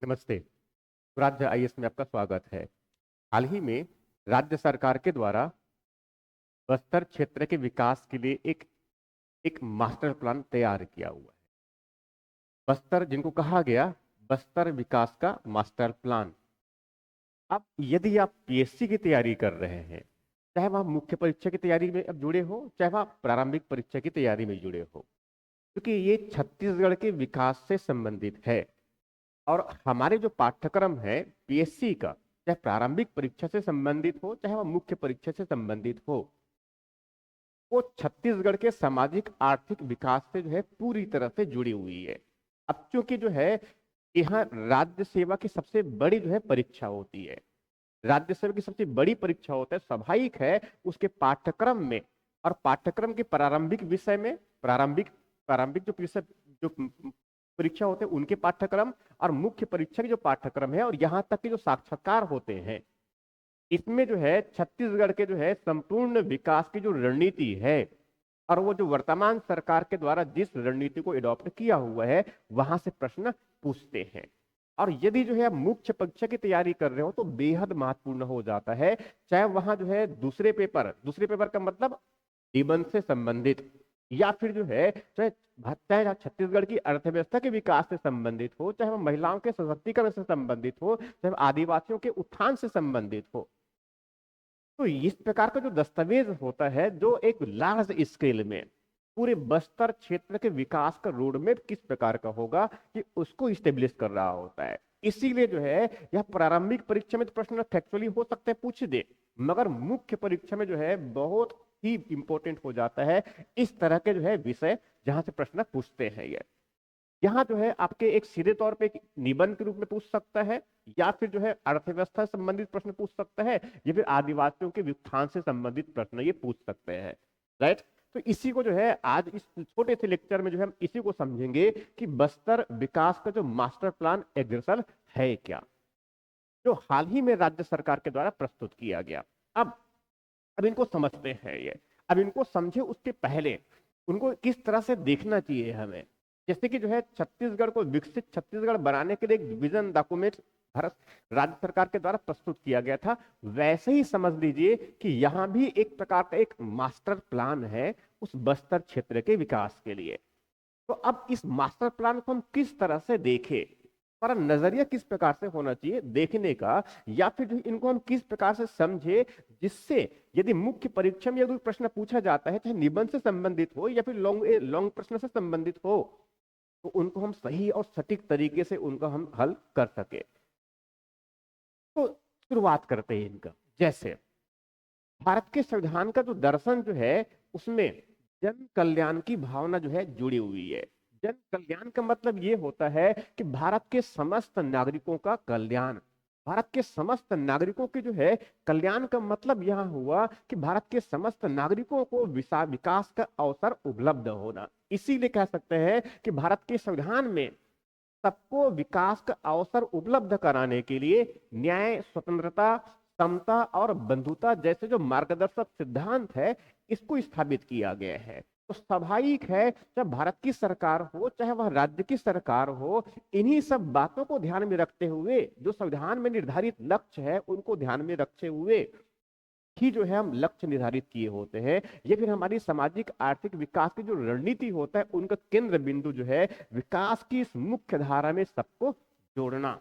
नमस्ते। राज्य आईएएस में आपका स्वागत है। हाल ही में राज्य सरकार के द्वारा बस्तर क्षेत्र के विकास के लिए एक एक मास्टर प्लान तैयार किया हुआ है। बस्तर जिनको कहा गया बस्तर विकास का मास्टर प्लान। अब यदि आप पीएससी की तैयारी कर रहे हैं, चाहे वह मुख्य परीक्षा की तैयारी में अब जुड़े हो, चाहे वह प्रारंभिक परीक्षा की तैयारी में जुड़े हो, क्योंकि ये छत्तीसगढ़ के विकास से संबंधित है। और हमारे जो पाठ्यक्रम है पीएससी का, चाहे प्रारंभिक परीक्षा से संबंधित हो, चाहे वह मुख्य परीक्षा से संबंधित हो, वो छत्तीसगढ़ के सामाजिक आर्थिक विकास से जो है पूरी तरह से जुड़ी हुई है। अब चूंकि जो है यहाँ राज्य सेवा की सबसे बड़ी जो है परीक्षा होती है, राज्य सेवा की सबसे बड़ी परीक्षा होता है, स्वाभाविक है उसके पाठ्यक्रम में और पाठ्यक्रम के प्रारंभिक विषय में प्रारंभिक प्रारंभिक जो विषय जो परीक्षा होते हैं उनके पाठ्यक्रम और मुख्य परीक्षा के जो पाठ्यक्रम है और यहाँ तक के जो साक्षात्कार होते हैं, इसमें जो है छत्तीसगढ़ के जो है संपूर्ण विकास की जो रणनीति है और वो जो वर्तमान सरकार के द्वारा जिस रणनीति को एडॉप्ट किया हुआ है वहां से प्रश्न पूछते हैं। और यदि जो है आप मुख्य परीक्षा की तैयारी कर रहे हो तो बेहद महत्वपूर्ण हो जाता है, चाहे वहां जो है दूसरे पेपर का मतलब निबंध से संबंधित, या फिर जो है चाहे छत्तीसगढ़ की अर्थव्यवस्था के विकास से संबंधित हो, चाहे वह महिलाओं के सशक्तिकरण से संबंधित हो, चाहे आदिवासियों के उत्थान से संबंधित हो। तो इस प्रकार का जो दस्तावेज होता है जो एक लार्ज स्केल में पूरे बस्तर क्षेत्र के विकास का रोडमैप किस प्रकार का होगा कि उसको स्टेब्लिश कर रहा होता है। इसीलिए जो है यह प्रारंभिक परीक्षा में तो प्रश्न फैक्चुअली हो सकते हैं पूछ दे, मगर मुख्य परीक्षा में जो है बहुत ही इंपॉर्टेंट हो जाता है इस तरह के जो है विषय जहां से प्रश्न पूछते हैं। ये यहाँ जो है आपके एक सीधे तौर पे एक निबंध के रूप में पूछ सकता है, या फिर जो है अर्थव्यवस्था से संबंधित प्रश्न पूछ सकता है, या फिर आदिवासियों के व्युत्थान से संबंधित प्रश्न ये पूछ सकते हैं। राइट, तो इसी को जो है आज इस छोटे से लेक्चर में जो है हम इसी को समझेंगे कि बस्तर विकास का जो मास्टर प्लान एग्रेसर है क्या, जो हाल ही में राज्य सरकार के द्वारा प्रस्तुत किया गया। अब इनको समझते हैं ये। अब इनको समझे उसके पहले उनको किस तरह से देखना चाहिए हमें, जैसे कि जो है छत्तीसगढ़ को विकसित छत्तीसगढ़ बनाने के लिए एक विजन डॉक्यूमेंट भारत राज्य सरकार के द्वारा प्रस्तुत किया गया था, वैसे ही समझ लीजिए कि यहाँ भी एक प्रकार का एक मास्टर प्लान है उस बस्तर क्षेत्र के विकास के लिए। तो अब इस मास्टर प्लान को हम किस तरह से देखें, हमारा नजरिया किस प्रकार से होना चाहिए देखने का, या फिर जो इनको हम किस प्रकार से समझे जिससे यदि मुख्य परीक्षा में यदि प्रश्न पूछा जाता है चाहे निबंध से संबंधित हो या फिर लॉन्ग प्रश्न से संबंधित हो तो उनको हम सही और सटीक तरीके से उनका हम हल कर सके। तो शुरुआत करते हैं इनका। जैसे भारत के संविधान का जो दर्शन जो है उसमें जन कल्याण की भावना जो है जुड़ी हुई है। जन कल्याण का मतलब ये होता है कि भारत के समस्त नागरिकों का कल्याण। भारत के समस्त नागरिकों के जो है कल्याण का मतलब यह हुआ कि भारत के समस्त नागरिकों को विकास का अवसर उपलब्ध होना। इसीलिए कह सकते हैं कि भारत के संविधान में सबको विकास का अवसर उपलब्ध कराने के लिए न्याय, स्वतंत्रता, समता और बंधुता जैसे जो मार्गदर्शक सिद्धांत है इसको स्थापित किया गया है। तो स्वाभाविक है चाहे भारत की सरकार हो चाहे वह राज्य की सरकार हो, इन्हीं सब बातों को ध्यान में रखते हुए जो संविधान में निर्धारित लक्ष्य है उनको ध्यान में रखते हुए ही जो है हम लक्ष्य निर्धारित किए होते हैं। ये फिर हमारी सामाजिक आर्थिक विकास की जो रणनीति होता है उनका केंद्र बिंदु जो है विकास की इस मुख्य धारा में सबको जोड़ना।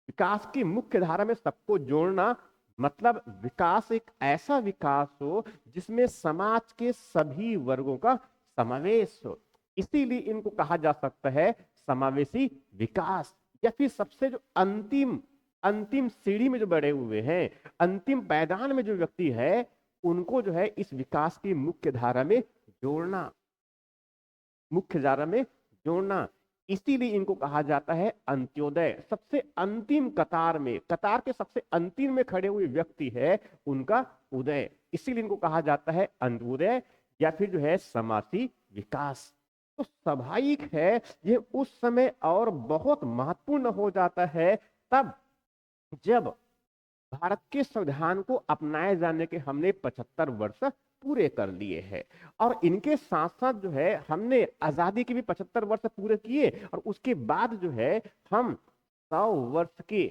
विकास की मुख्य धारा में सबको जोड़ना मतलब विकास एक ऐसा विकास हो जिसमें समाज के सभी वर्गों का समावेश हो। इसीलिए इनको कहा जा सकता है समावेशी विकास, या फिर सबसे जो अंतिम अंतिम सीढ़ी में जो बड़े हुए हैं, अंतिम पायदान में जो व्यक्ति है उनको जो है इस विकास की मुख्य धारा में जोड़ना, मुख्य धारा में जोड़ना। इसीलिए इनको कहा जाता है अंत्योदय। सबसे अंतिम कतार में, कतार के सबसे अंतिम में खड़े हुए व्यक्ति है उनका उदय, इसीलिए इनको कहा जाता है अंत्योदय या फिर जो है समासी विकास। तो स्वाभाविक है ये उस समय और बहुत महत्वपूर्ण हो जाता है तब जब भारत के संविधान को अपनाए जाने के हमने 75 वर्ष पूरे कर लिए हैं, और इनके साथ साथ जो है हमने आजादी के भी 75 वर्ष पूरे किए, और उसके बाद जो है हम वर्ष की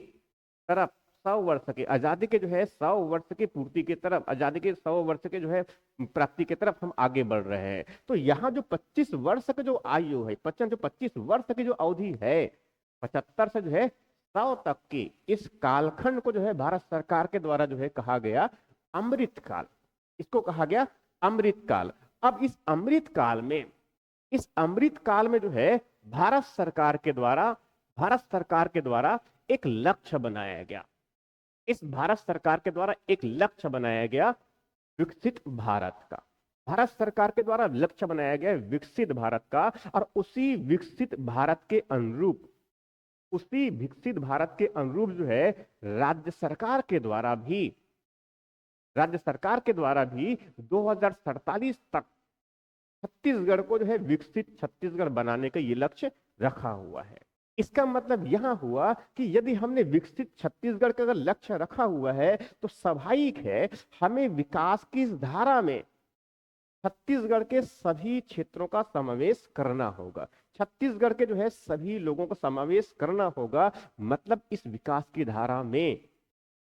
तरफ 100 वर्ष की आजादी के जो है 100 वर्ष की पूर्ति की तरफ, आजादी के 100 वर्ष के जो है प्राप्ति की तरफ हम आगे बढ़ रहे हैं। तो यहाँ जो 25 वर्ष का जो आयु है, 25 वर्ष की जो अवधि है, 75 से जो है 100 तक की, इस कालखंड को जो है भारत सरकार के द्वारा जो है कहा गया अमृत काल। इसको कहा गया अमृत काल। अब इस अमृत काल में, इस अमृत काल में जो है भारत सरकार के द्वारा एक लक्ष्य बनाया गया। इस भारत सरकार के द्वारा एक लक्ष्य बनाया गया विकसित भारत का। भारत सरकार के द्वारा लक्ष्य बनाया गया विकसित भारत का। और उसी विकसित भारत के अनुरूप, उसी विकसित भारत के अनुरूप जो है राज्य सरकार के द्वारा भी 2047 तक छत्तीसगढ़ को जो है विकसित छत्तीसगढ़ बनाने का ये लक्ष्य रखा हुआ है। इसका मतलब यहां हुआ कि यदि हमने विकसित छत्तीसगढ़ का अगर लक्ष्य रखा हुआ है तो स्वाभाविक है हमें विकास की इस धारा में छत्तीसगढ़ के सभी क्षेत्रों का समावेश करना होगा। छत्तीसगढ़ के जो है सभी लोगों का समावेश करना होगा। मतलब इस विकास की धारा में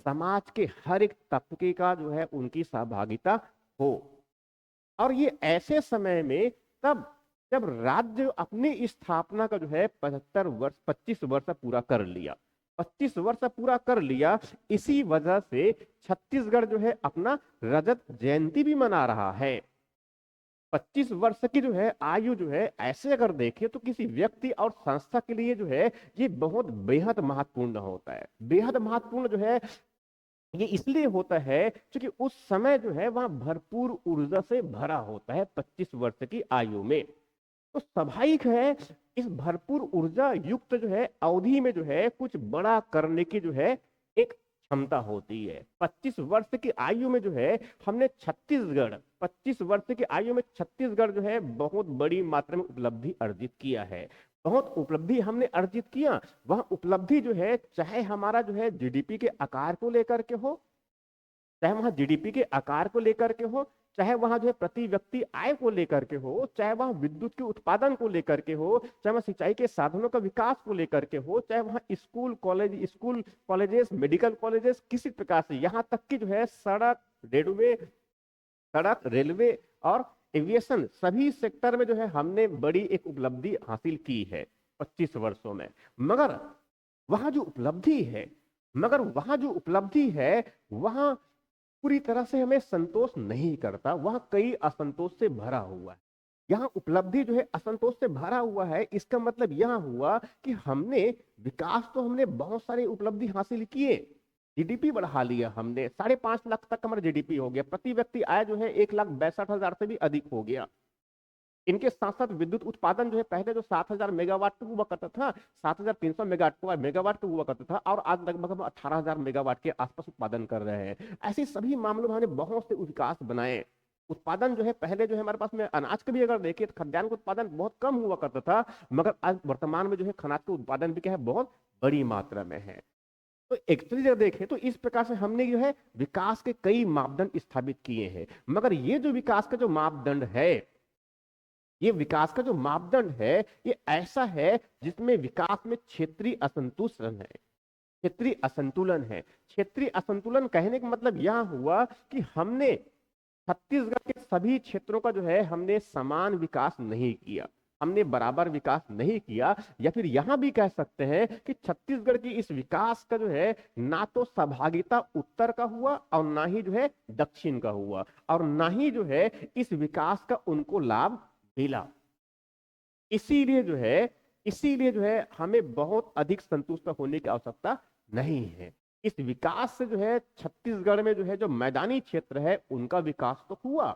समाज के हर एक तबके का जो है उनकी सहभागिता हो। और ये ऐसे समय में तब जब राज्य अपनी स्थापना का जो है 25 वर्ष पूरा कर लिया, 25 वर्ष पूरा कर लिया। इसी वजह से छत्तीसगढ़ जो है अपना रजत जयंती भी मना रहा है। 25 वर्ष की जो है आयु जो है ऐसे अगर देखें तो किसी व्यक्ति और संस्था के लिए जो है ये बहुत बेहद महत्वपूर्ण होता है। बेहद महत्वपूर्ण जो है ये इसलिए होता है क्योंकि उस समय जो है वहां भरपूर ऊर्जा से भरा होता है 25 वर्ष की आयु में। तो स्वाभाविक है इस भरपूर ऊर्जा युक्त जो है अवधि में जो है कुछ बड़ा करने की जो है एक क्षमता होती है। 25 वर्ष की आयु में जो है हमने 25 वर्ष की आयु में छत्तीसगढ़ जो है बहुत बड़ी मात्रा में उपलब्धि अर्जित किया है। बहुत उपलब्धि हमने अर्जित किया। वह उपलब्धि जो है चाहे हमारा जो है जीडीपी के आकार को लेकर के हो, चाहे वहां जीडीपी के आकार को लेकर के हो, चाहे वहां जो है प्रति व्यक्ति आय को लेकर के हो, चाहे वहां विद्युत के उत्पादन को लेकर के हो, चाहे वहां सिंचाई के साधनों का विकास को लेकर के हो, चाहे वहां स्कूल कॉलेजेस मेडिकल कॉलेजेस किसी प्रकार से, यहाँ तक कि जो है सड़क रेलवे और एविएशन सभी सेक्टर में जो है हमने बड़ी एक उपलब्धि हासिल की है 25 वर्षों में। मगर वहां जो उपलब्धि है वहां पूरी तरह से हमें संतोष नहीं करता। वहां कई असंतोष से भरा हुआ है। यहाँ उपलब्धि जो है असंतोष से भरा हुआ है। इसका मतलब यह हुआ कि हमने विकास तो हमने बहुत सारे उपलब्धि हासिल किए, जीडीपी बढ़ा लिया हमने, 5.5 लाख तक हमारा जीडीपी हो गया, प्रति व्यक्ति आय जो है 1,62,000 से भी अधिक हो गया। इनके साथ साथ विद्युत उत्पादन जो है पहले जो 7,000 मेगावाट हुआ करता था, 7,300 मेगावाट हुआ करता था, और आज लगभग हम 18,000 मेगावाट के आसपास उत्पादन कर रहे हैं। ऐसे सभी मामलों में हमने बहुत से विकास बनाए। उत्पादन जो है पहले जो है हमारे पास में अनाज का भी अगर देखिए तो खाद्यान्न का उत्पादन बहुत कम हुआ करता था, मगर आज वर्तमान में जो है अनाज का उत्पादन भी क्या है बहुत बड़ी मात्रा में है। तो एक्चुअली जब देखें तो इस प्रकार से हमने जो है विकास के कई मापदंड स्थापित किए हैं। मगर ये जो विकास का जो मापदंड है, ये विकास का जो मापदंड है ये ऐसा है जिसमें विकास में क्षेत्रीय असंतुलन है। क्षेत्रीय असंतुलन कहने का मतलब यह हुआ कि हमने छत्तीसगढ़ के सभी क्षेत्रों का जो है हमने समान विकास नहीं किया, हमने बराबर विकास नहीं किया। या फिर यहां भी कह सकते हैं कि छत्तीसगढ़ की इस विकास का जो है ना तो सहभागिता उत्तर का हुआ और ना ही जो है दक्षिण का हुआ, और ना ही जो है इस विकास का उनको लाभ मिला। इसीलिए जो है हमें बहुत अधिक संतुष्ट होने की आवश्यकता नहीं है। इस विकास से जो है छत्तीसगढ़ में जो है जो मैदानी क्षेत्र है उनका विकास तो हुआ,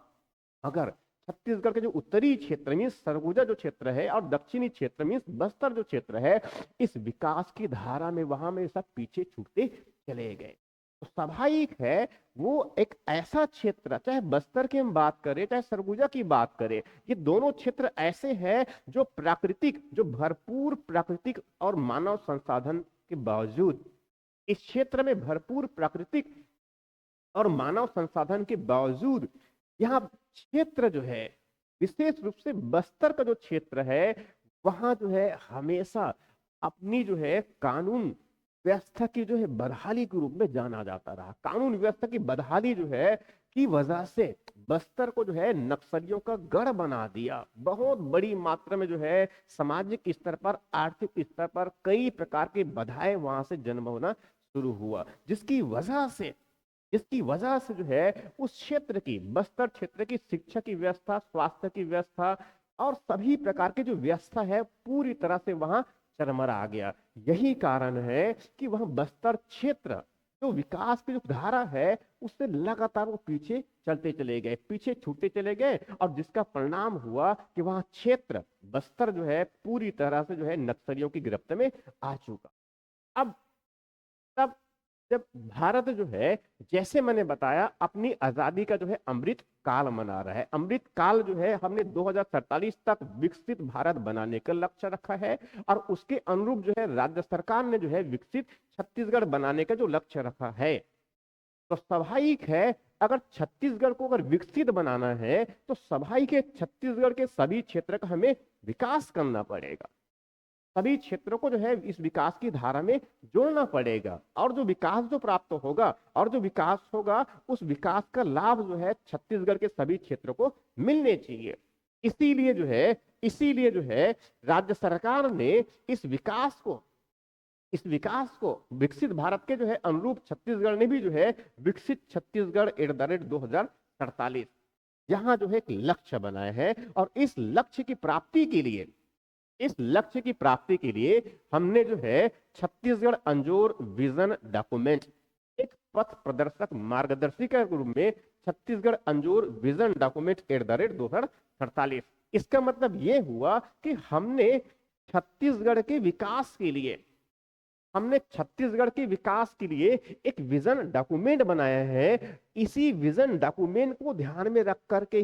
मगर छत्तीसगढ़ के जो उत्तरी क्षेत्र में सरगुजा जो क्षेत्र है और दक्षिणी क्षेत्र में बस्तर जो क्षेत्र है, इस विकास की धारा में वहां में सब पीछे छूटते चले गए। तो स्वाभाविक है वो एक ऐसा क्षेत्र, चाहे बस्तर की हम बात करें चाहे सरगुजा की बात करें, ये दोनों क्षेत्र ऐसे हैं जो भरपूर प्राकृतिक और मानव संसाधन के बावजूद, इस क्षेत्र में भरपूर प्राकृतिक और मानव संसाधन के बावजूद यहाँ क्षेत्र जो है विशेष रूप से बस्तर का जो क्षेत्र है वहां जो है हमेशा अपनी जो है कानून व्यवस्था की जो है बदहाली के रूप में जाना जाता रहा। कानून व्यवस्था की बदहाली जो है की वजह से बस्तर को जो है नक्सलियों का गढ़ बना दिया। बहुत बड़ी मात्रा में जो है सामाजिक स्तर पर, आर्थिक स्तर पर कई प्रकार की बाधाएं वहां से जन्म होना शुरू हुआ, जिसकी वजह से जो है उस क्षेत्र की, बस्तर क्षेत्र की शिक्षा की व्यवस्था, स्वास्थ्य की व्यवस्था और सभी प्रकार की जो व्यवस्था है पूरी तरह से वहां चरमरा गया। यही कारण है कि वह बस्तर क्षेत्र जो विकास की जो धारा है उससे लगातार वो पीछे चलते चले गए, पीछे छूटते चले गए, और जिसका परिणाम हुआ कि वह क्षेत्र बस्तर जो है पूरी तरह से जो है नक्सलियों की गिरफ्त में आ चुका। अब तब जब भारत जो है, जैसे मैंने बताया, अपनी आजादी का जो है अमृत काल मना रहा है। अमृत काल जो है हमने 2047 तक विकसित भारत बनाने का लक्ष्य रखा है, और उसके अनुरूप जो है राज्य सरकार ने जो है विकसित छत्तीसगढ़ बनाने का जो लक्ष्य रखा है। तो स्वाभाविक है, अगर छत्तीसगढ़ को अगर विकसित बनाना है तो स्वाभाविक है छत्तीसगढ़ के सभी क्षेत्र का हमें विकास करना पड़ेगा। सभी क्षेत्रों को जो है इस विकास की धारा में जोड़ना पड़ेगा, और जो विकास जो प्राप्त होगा और जो विकास होगा उस विकास का लाभ जो है छत्तीसगढ़ के सभी क्षेत्रों को मिलने चाहिए। इसीलिए जो है राज्य सरकार ने इस विकास को विकसित भारत के जो है अनुरूप छत्तीसगढ़ ने भी जो है विकसित छत्तीसगढ़ @ 2047 यहाँ जो है एक लक्ष्य बनाया है। और इस लक्ष्य की प्राप्ति के लिए हमने जो है छत्तीसगढ़ अंजोर विजन डॉक्यूमेंट, एक पथ प्रदर्शक मार्गदर्शी के रूप में छत्तीसगढ़ अंजोर विजन डॉक्यूमेंट @ 2048। इसका मतलब यह हुआ कि हमने छत्तीसगढ़ के विकास के लिए एक विजन डॉक्यूमेंट बनाया है। इसी विजन डॉक्यूमेंट को ध्यान में रख करके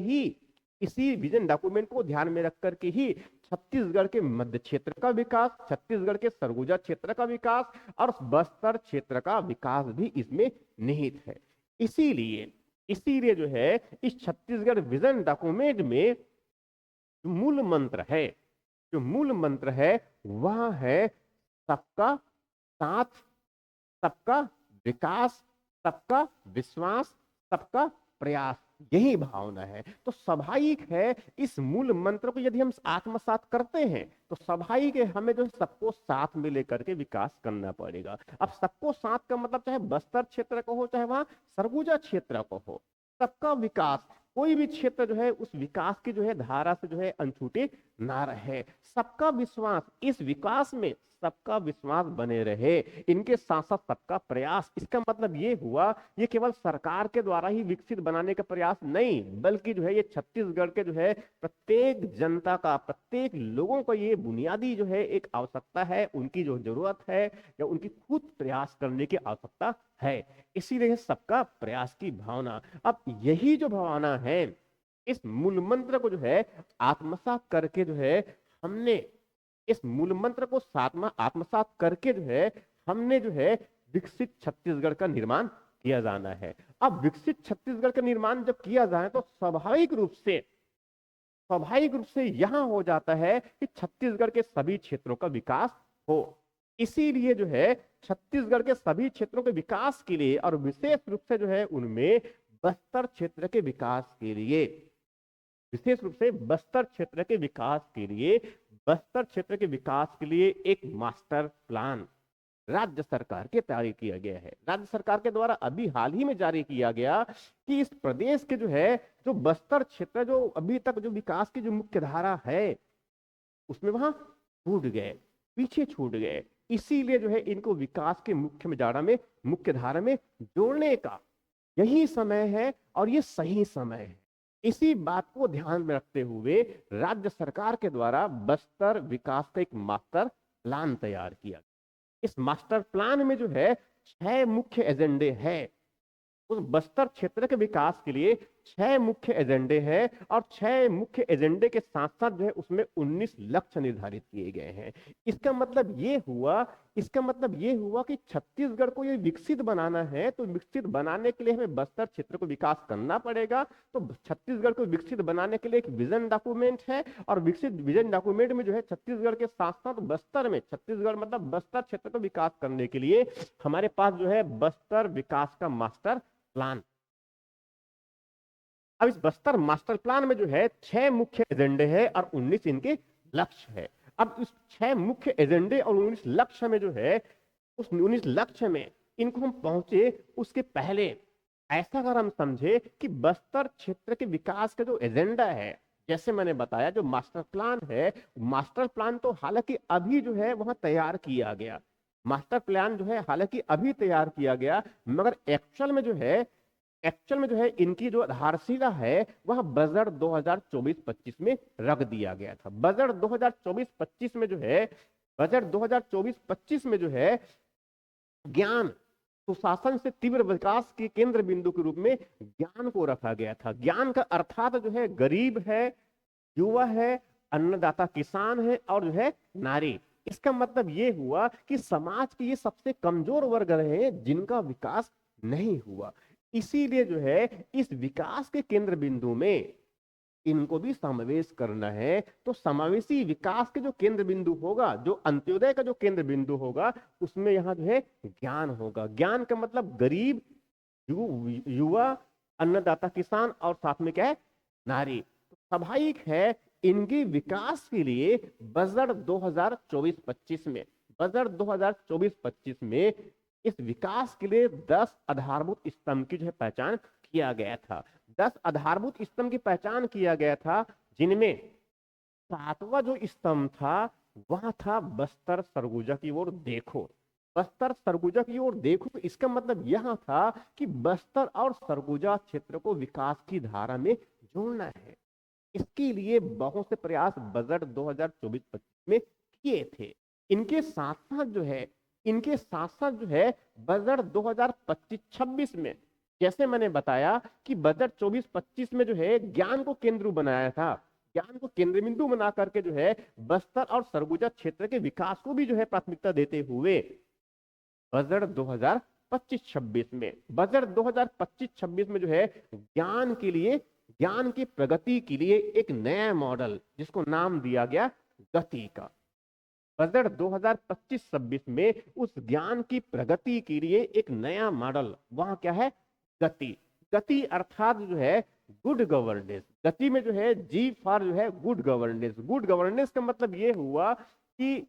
ही छत्तीसगढ़ के मध्य क्षेत्र का विकास, छत्तीसगढ़ के सरगुजा क्षेत्र का विकास और बस्तर क्षेत्र का विकास भी इसमें निहित है। इसीलिए जो है इस छत्तीसगढ़ विजन डॉक्यूमेंट में जो मूल मंत्र है वह है सबका साथ, सबका विकास, सबका विश्वास, सबका प्रयास। यही भावना है। तो स्वाभाविक है इस मूल मंत्र को यदि हम आत्मसात करते हैं तो स्वाभाविक है हमें जो सबको साथ में लेकर के विकास करना पड़ेगा। अब सबको साथ का मतलब चाहे बस्तर क्षेत्र को हो चाहे वहां सरगुजा क्षेत्र को हो, सबका विकास, कोई भी क्षेत्र जो है उस विकास की जो है धारा से जो है अनछूटे ना रहे। सबका विश्वास, इस विकास में सबका विश्वास बने रहे, इनके साथ साथ सबका प्रयास। इसका मतलब ये हुआ ये केवल सरकार के द्वारा ही विकसित बनाने का प्रयास नहीं, बल्कि जो है ये छत्तीसगढ़ के जो है प्रत्येक जनता का, प्रत्येक लोगों को ये बुनियादी जो है एक आवश्यकता है, उनकी जो जरूरत है या उनकी खुद प्रयास करने की आवश्यकता है। इसीलिए सबका प्रयास की भावना। अब यही जो भावना है इस मूल मंत्र को जो है आत्मसात करके जो है हमने इस मूल मंत्र को आत्मसात करके जो है हमने जो है विकसित छत्तीसगढ़ का निर्माण किया जाना है। अब विकसित छत्तीसगढ़ का निर्माण जब किया जाए तो स्वाभाविक रूप से यहां हो जाता है कि छत्तीसगढ़ के सभी क्षेत्रों का विकास हो। इसीलिए जो है छत्तीसगढ़ के सभी क्षेत्रों के विकास के लिए और विशेष रूप से जो है उनमें बस्तर क्षेत्र के विकास के लिए, बस्तर क्षेत्र के विकास के लिए एक मास्टर प्लान राज्य सरकार के तैयारी किया गया है। राज्य सरकार के द्वारा अभी हाल ही में जारी किया गया कि इस प्रदेश के जो है जो बस्तर क्षेत्र जो अभी तक जो विकास की जो मुख्य धारा है उसमें वहां पीछे छूट गए। इसीलिए जो है इनको विकास के मुख्य धारा में जोड़ने का यही समय है और ये सही समय है। इसी बात को ध्यान में रखते हुए राज्य सरकार के द्वारा बस्तर विकास का एक मास्टर प्लान तैयार किया। इस मास्टर प्लान में जो है 6 मुख्य एजेंडे हैं। उस बस्तर क्षेत्र के विकास के लिए 6 मुख्य एजेंडे हैं और 6 मुख्य एजेंडे के साथ साथ जो है उसमें 19 लक्ष्य निर्धारित किए गए हैं। इसका मतलब ये हुआ कि छत्तीसगढ़ को ये विकसित बनाना है, तो विकसित बनाने के लिए हमें बस्तर क्षेत्र को विकास करना पड़ेगा। तो छत्तीसगढ़ को विकसित बनाने के लिए एक विजन डॉक्यूमेंट है और विकसित विजन डॉक्यूमेंट में जो है छत्तीसगढ़ के साथ साथ बस्तर में, छत्तीसगढ़ मतलब बस्तर क्षेत्र को विकास करने के लिए हमारे पास जो है बस्तर विकास का मास्टर प्लान। अब इस बस्तर मास्टर प्लान में जो है 6 मुख्य एजेंडे हैं और 19 इनके लक्ष्य है। अब इस 6 मुख्य एजेंडे और 19 लक्ष्य में जो है, उस 19 लक्ष्य में इनको हम पहुंचे उसके पहले ऐसा अगर हम समझे कि बस्तर क्षेत्र के विकास का जो एजेंडा है, जैसे मैंने बताया जो मास्टर प्लान है, मास्टर प्लान तो हालांकि अभी जो है वहां तैयार किया गया, मास्टर प्लान जो है हालांकि अभी तैयार किया गया, मगर एक्चुअल में जो है इनकी जो आधारशिला है वह बजट 2024-25 में रख दिया गया था। बजट 2024-25 में जो है, बजट 2024-25 में जो है ज्ञान सुशासन से तीव्र विकास के केंद्र बिंदु के रूप में ज्ञान को रखा गया था। ज्ञान का अर्थात जो है गरीब है, युवा है, अन्नदाता किसान है और जो है नारी। इसका मतलब ये हुआ कि समाज के ये सबसे कमजोर वर्ग रहे जिनका विकास नहीं हुआ, इसीलिए जो है इस विकास के केंद्र बिंदु में इनको भी समावेश करना है। तो समावेशी विकास के जो केंद्र बिंदु होगा, जो अंत्योदय का जो केंद्र बिंदु होगा, उसमें यहाँ जो है ज्ञान होगा। ज्ञान का मतलब गरीब, युवा, अन्नदाता किसान और साथ में क्या है, नारी। तो स्वाभाविक है इनके विकास के लिए बजट 2024-25 में, बजट 2024-25 में इस विकास के लिए 10 आधारभूत स्तंभ की जो है पहचान किया गया था। 10 आधारभूत स्तंभ की पहचान किया गया था, जिनमें 7वां जो स्तंभ था वह था बस्तर सरगुजा की ओर देखो। बस्तर सरगुजा की ओर देखो, तो इसका मतलब यह था कि बस्तर और सरगुजा क्षेत्र को विकास की धारा में जोड़ना है। इसके लिए बहुत से प्रयास बजट 2024-25 में किए थे। इनके साथ साथ जो है, बजट 2025-26 में, जैसे मैंने बताया कि बजट 24-25 में जो है ज्ञान को केंद्र बनाया था, ज्ञान को केंद्र बिंदु बना करके जो है बस्तर और सरगुजा क्षेत्र के विकास को भी जो है प्राथमिकता देते हुए बजट 2025-26 में, बजट 2025-26 में जो है ज्ञान के लिए, ज्ञान की प्रगति के लिए एक नया मॉडल जिसको नाम दिया गया गति का। बजट 2025-26 में उस ज्ञान की प्रगति के लिए एक नया मॉडल वहां क्या है, गति। गति अर्थात जो है गुड गवर्नेंस। गति में जो है जी फॉर जो है गुड गवर्नेंस। गुड गवर्नेंस का मतलब ये हुआ कि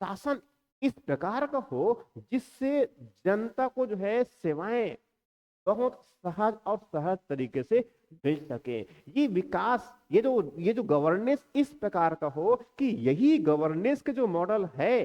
शासन इस प्रकार का हो जिससे जनता को जो है सेवाएं बहुत सहज तरीके से भेज सके। ये विकास, ये जो गवर्नेंस इस प्रकार का हो कि यही गवर्नेंस के जो मॉडल है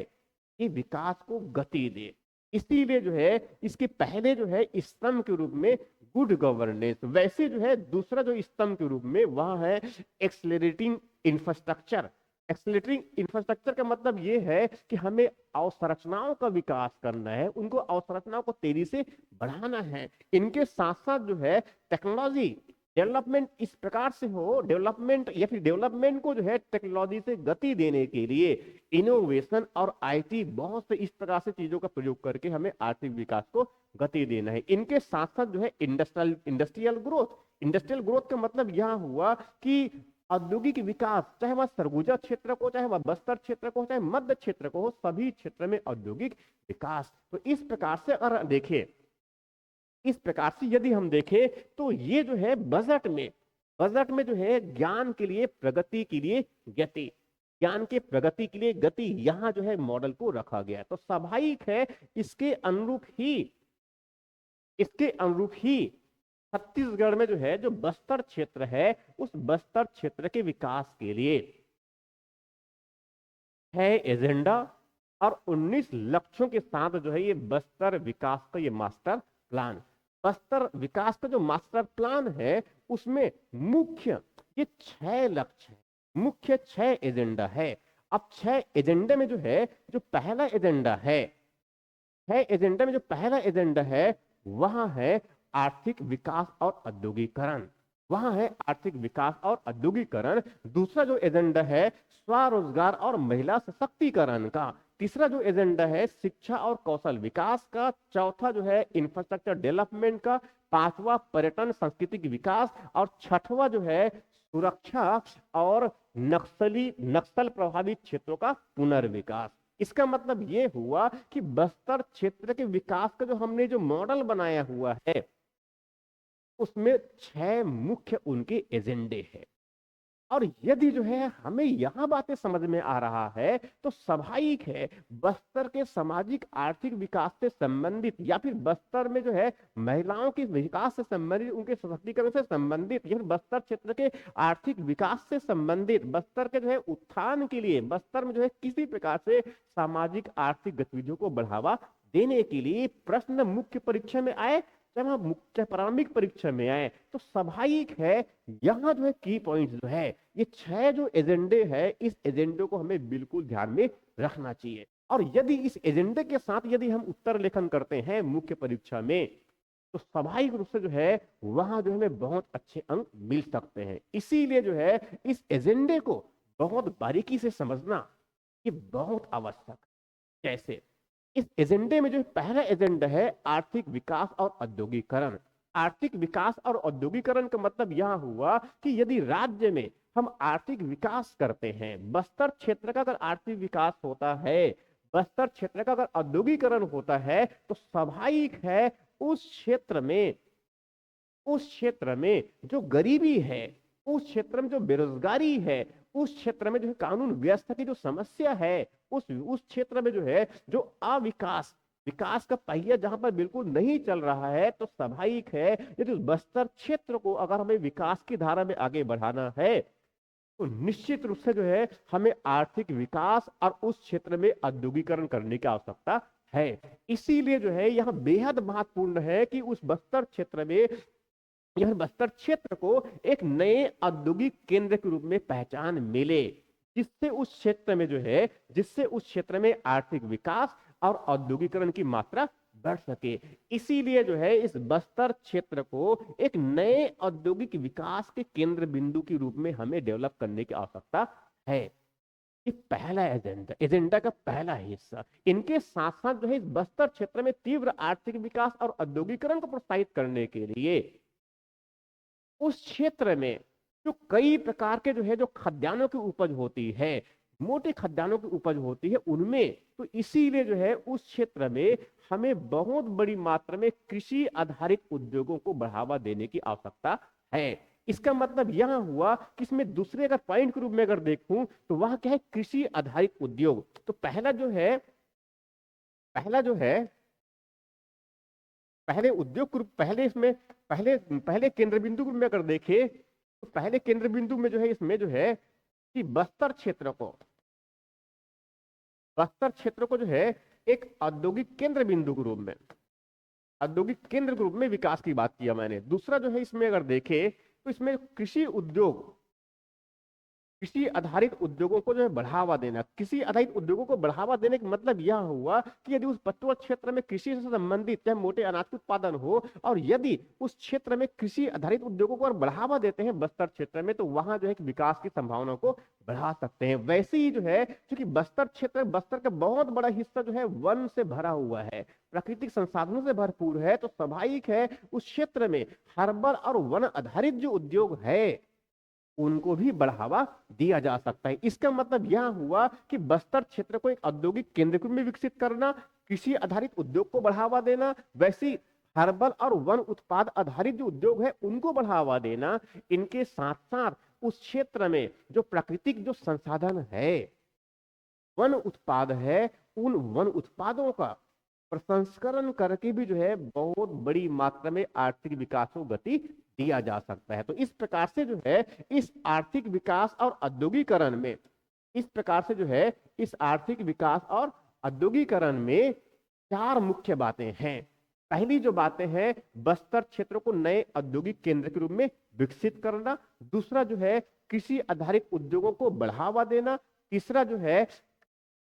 ये विकास को गति दे। इसीलिए जो है इसके पहले जो है स्तंभ के रूप में गुड गवर्नेंस, वैसे जो है दूसरा जो स्तंभ के रूप में वह है एक्सेलरेटिंग इंफ्रास्ट्रक्चर। एक्सेलरेटिंग इंफ्रास्ट्रक्चर का मतलब ये है कि हमें अवसंरचनाओं का विकास करना है, उनको अवसंरचनाओं को तेजी से बढ़ाना है। इनके साथ साथ जो है टेक्नोलॉजी डेवलपमेंट इस प्रकार से हो, डेवलपमेंट या फिर डेवलपमेंट को जो है टेक्नोलॉजी से गति देने के लिए इनोवेशन और आईटी, बहुत से इस प्रकार से चीजों का प्रयोग करके हमें आर्थिक विकास को गति देना है। इनके साथ साथ जो है इंडस्ट्रियल ग्रोथ का मतलब यह हुआ कि औद्योगिक विकास, चाहे वह सरगुजा क्षेत्र को, चाहे वह बस्तर क्षेत्र को, चाहे मध्य क्षेत्र को हो, सभी क्षेत्र में औद्योगिक विकास। तो इस प्रकार से अगर देखें, इस प्रकार से यदि हम देखें तो ये जो है बजट में जो है ज्ञान के लिए प्रगति के लिए गति, ज्ञान के प्रगति के लिए गति, यहां जो है मॉडल को रखा गया। तो स्वाभाविक है इसके अनुरूप ही छत्तीसगढ़ में जो है जो बस्तर क्षेत्र है, उस बस्तर क्षेत्र के विकास के लिए है एजेंडा और 19 लक्ष्यों के साथ जो है ये बस्तर विकास का ये मास्टर प्लान। बस्तर विकास का जो मास्टर प्लान है उसमें मुख्य ये 6 लक्ष्य है, मुख्य 6 एजेंडा है। अब 6 एजेंडे में जो है जो पहला एजेंडा है, 6 एजेंडा में जो पहला एजेंडा है वह है आर्थिक विकास और औद्योगिकरण। वहां है आर्थिक विकास और औद्योगिकरण। दूसरा जो एजेंडा है स्वरोजगार और महिला सशक्तिकरण का। तीसरा जो एजेंडा है शिक्षा और कौशल विकास का। चौथा जो है इंफ्रास्ट्रक्चर डेवलपमेंट का। पांचवा पर्यटन सांस्कृतिक विकास। और छठवां जो है सुरक्षा और नक्सल प्रभावित क्षेत्रों का पुनर्विकास। इसका मतलब ये हुआ कि बस्तर क्षेत्र के विकास का जो हमने जो मॉडल बनाया हुआ है उसमें 6 मुख्य उनके एजेंडे हैं। और यदि जो है हमें यहां बातें समझ में आ रहा है तो स्वाभाविक है बस्तर के सामाजिक आर्थिक विकास से संबंधित या फिर बस्तर में जो है महिलाओं के विकास से संबंधित उनके सशक्तिकरण से संबंधित या फिर बस्तर क्षेत्र के आर्थिक विकास से संबंधित बस्तर के जो है उत्थान के लिए बस्तर में जो है किसी प्रकार से सामाजिक आर्थिक गतिविधियों को बढ़ावा देने के लिए प्रश्न मुख्य परीक्षा में आए जब हम मुख्य प्रारंभिक परीक्षा में आए तो स्वाभाविक है यहाँ जो है की पॉइंट जो है ये 6 जो एजेंडे है इस एजेंडे को हमें बिल्कुल ध्यान में रखना चाहिए। और यदि इस एजेंडे के साथ यदि हम उत्तर लेखन करते हैं मुख्य परीक्षा में तो स्वाभाविक रूप से जो है वहां जो हमें बहुत अच्छे अंक मिल सकते हैं। इसीलिए जो है इस एजेंडे को बहुत बारीकी से समझना ये बहुत आवश्यक है। कैसे? इस एजेंडे में जो पहला एजेंडा है आर्थिक विकास और औद्योगिकरण। आर्थिक विकास और औद्योगिकरण का मतलब यह हुआ कि यदि राज्य में हम आर्थिक विकास करते हैं बस्तर क्षेत्र का अगर आर्थिक विकास होता है बस्तर क्षेत्र का अगर औद्योगिकरण होता है तो स्वाभाविक है उस क्षेत्र में जो गरीबी है उस क्षेत्र में जो बेरोजगारी है उस क्षेत्र में जो है कानून व्यवस्था की जो समस्या है उस क्षेत्र में जो है जो अविकास विकास का पहिया जहां पर बिल्कुल नहीं चल रहा है तो स्वाभाविक है यदि उस बस्तर क्षेत्र को अगर हमें विकास की धारा में आगे बढ़ाना है तो निश्चित रूप से जो है हमें आर्थिक विकास और उस क्षेत्र में औद्योगिकरण करने की आवश्यकता है। इसीलिए जो है यह बेहद महत्वपूर्ण है कि उस बस्तर क्षेत्र में यह बस्तर क्षेत्र को एक नए औद्योगिक केंद्र के रूप में पहचान मिले जिससे उस क्षेत्र में आर्थिक विकास और औद्योगिकरण की मात्रा बढ़ सके। इसीलिए जो है इस बस्तर क्षेत्र को एक नए औद्योगिक विकास के केंद्र बिंदु के रूप में हमें डेवलप करने की आवश्यकता है। ये पहला एजेंडा का पहला हिस्सा। इनके साथ साथ जो है इस बस्तर क्षेत्र में तीव्र आर्थिक विकास और औद्योगिकरण को प्रोत्साहित करने के लिए उस क्षेत्र में जो कई प्रकार के जो है जो खाद्यान्नों की उपज होती है मोटे खाद्यान्नों की उपज होती है उनमें तो इसीलिए जो है उस क्षेत्र में हमें बहुत बड़ी मात्रा में कृषि आधारित उद्योगों को बढ़ावा देने की आवश्यकता है। इसका मतलब यह हुआ कि इसमें दूसरे अगर पॉइंट के रूप में अगर देखूं तो वह क्या है कृषि आधारित उद्योग। तो पहला जो है पहले उद्योग ग्रुप पहले इसमें पहले पहले केंद्र बिंदु में अगर देखें तो पहले केंद्र बिंदु में जो है इसमें जो है कि बस्तर क्षेत्र को जो है एक औद्योगिक केंद्र बिंदु के रूप में औद्योगिक केंद्र के रूप में विकास की बात किया मैंने। दूसरा जो है इसमें अगर देखें तो इसमें कृषि आधारित उद्योगों को जो है बढ़ावा देना। कृषि आधारित उद्योगों को बढ़ावा देने का मतलब यह हुआ कि यदि उस बस्तर क्षेत्र में कृषि से संबंधित चाहे मोटे अनाज के उत्पादन हो और यदि उस क्षेत्र में कृषि आधारित उद्योगों को बढ़ावा देते हैं बस्तर क्षेत्र में तो वहां जो है विकास की संभावनाओं को बढ़ा सकते हैं। वैसे ही जो है क्योंकि बस्तर का बहुत बड़ा हिस्सा जो है वन से भरा हुआ है प्राकृतिक संसाधनों से भरपूर है तो स्वाभाविक है उस क्षेत्र में हर्बल और वन आधारित जो उद्योग है उनको भी बढ़ावा दिया जा सकता है। इसका मतलब यह हुआ कि बस्तर क्षेत्र को एक औद्योगिक केंद्र के रूप में विकसित करना कृषि आधारित उद्योग को बढ़ावा देना वैसी हर्बल और वन उत्पाद आधारित जो उद्योग है उनको बढ़ावा देना। इनके साथ साथ उस क्षेत्र में जो प्राकृतिक जो संसाधन है वन उत्पाद है उन वन उत्पादों का प्रसंस्करण करके भी जो है बहुत बड़ी मात्रा में आर्थिक विकास को गति दिया जा सकता है। तो इस प्रकार से जो है इस आर्थिक विकास और औद्योगिकरण में इस प्रकार से जो है इस आर्थिक विकास और औद्योगिकरण में 4 मुख्य बातें हैं। पहली जो बातें हैं बस्तर क्षेत्र को नए औद्योगिक केंद्र के रूप में विकसित करना। दूसरा जो है कृषि आधारित उद्योगों को बढ़ावा देना।